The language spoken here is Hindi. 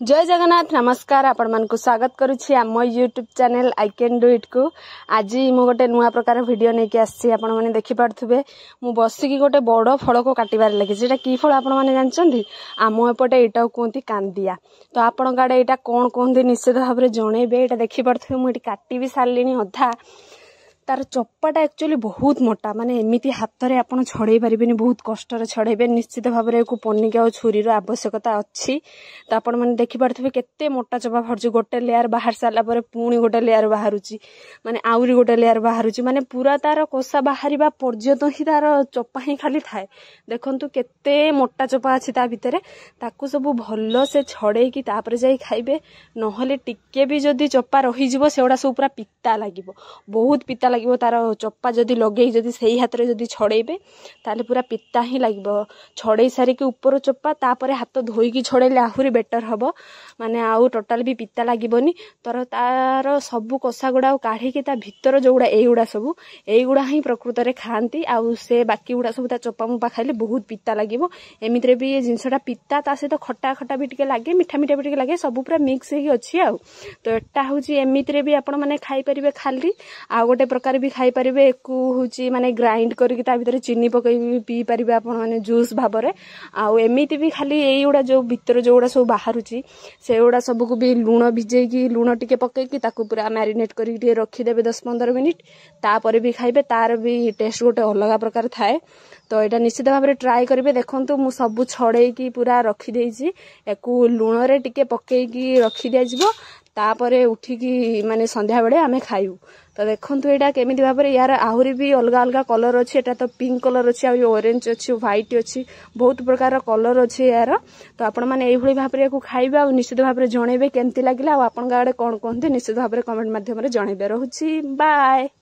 जय जगन्नाथ नमस्कार आपण मानकु स्वागत करुछि आम YouTube channel I can do it को। आज मु गोटे नुआ प्रकार वीडियो नेकी आसी आपण माने देखि पारथुबे मु बसिकी गोटे बड़ फल को काटिबार लागि जेटा की फल आपण माने जानचंदी आम एपटे एटा कहती कांदिया। तो आपण गाडे एटा कोन कहती निश्चित भाव में जणेबे। एटा देखि पारथुबे मु एटी काटी भी सारलिनी अधा। तार चप्पाटा एक्चुअली बहुत मोटा माने एमिति हाथ रे आपण छड़े पारिबेनी बहुत कष्ट रे छड़ेबे। निश्चित भाव में को पनिका और छुरी रो आवश्यकता अच्छी। तो आपण माने देखि पारथुबे केते मोटा चप्पा फरजु गोटे लेयर बाहर साला परे पुणी गोटे लेयर बाहरुची माने आउरी गोटे लेयर बाहरुची माने पूरा तार कोसा बाहरिबा पर्यंत ही तार चप्पा ही खाली थाए। देखंतु केते मोटा चप्पा अछि ता भितरे ताकू सब भलो से छड़े की तापर जाई खाइबे। नहले टिके भी जदी चप्पा रही जिवो सेउडा सब पूरा पित्ता लागिवो बहुत पित्ता लागिवो। तार चप्पा जदी लगे जदी सही हाथ रे जदी छड़ेबे ताले पूरा पित्ता ही लागिवो। छड़े सारी के ऊपर चप्पा तापरे हाथ धोई की छड़ेले आहुरी बेटर हबो माने आउ टोटल भी पित्ता लागिवोनी। तर तार सब कोसा गुडा काढ़ी के ता भीतर जोगुडा एगुडा सब एगुडा ही प्रकृत रे खांती आउ से बाकी गुडा सब ता चप्पा मुपा खाइले बहुत पित्ता लागिवो। एमितरे भी ये जिंसटा पित्ता ता से तो खट्टा खट्टा भी टिके लागे मीठा मीठा भी टिके लागे सब पूरा मिक्स हेकी अछि आउ। तो एटा होची एमितरे भी आपण माने खाई परिबे खाली आ गोटे प्रकार भी खाई परिबे। एकु होची माने ग्राइंड करके ता भीतर चीनी पकई भी पी परिबे आपण माने जूस भाबरे। आउ एमिति भी खाली एइउडा जो भीतर जोगुडा सब बाहरुची सेउडा सब को भी लूण भिजै की लूण टिके पकई की ताकू पूरा मैरिनेट करके टिके रखी देबे 10-15 मिनिट तापर भी खाइबे। तार भी टेस्ट गोटे अलग प्रकार थाए। तो एटा निश्चित भाव में ट्राई करेंगे। देखंतु मु सब छड़े की पूरा रखी देइछि एकु लूण रे टिके पकई की रखी दिया जिवो तापरे उठिकी माने संध्या बेले आमे खाइबु। तो देखंतु एटा केमिति भाव में यार आहुरी भी अलग अलग कलर अछि। एटा तो पिंक कलर अछि आ ऑरेंज अछि व्हाइट अछि बहुत प्रकार कलर अछि यार। तो आपण माने एई भली भाव में को खाइबे आ निश्चित भाव में जणेबे केमति लागिला आ आपण गाडे कोन कोनते निश्चित भाव में कमेंट माध्यम रे जणेबे। रहूछि बाय।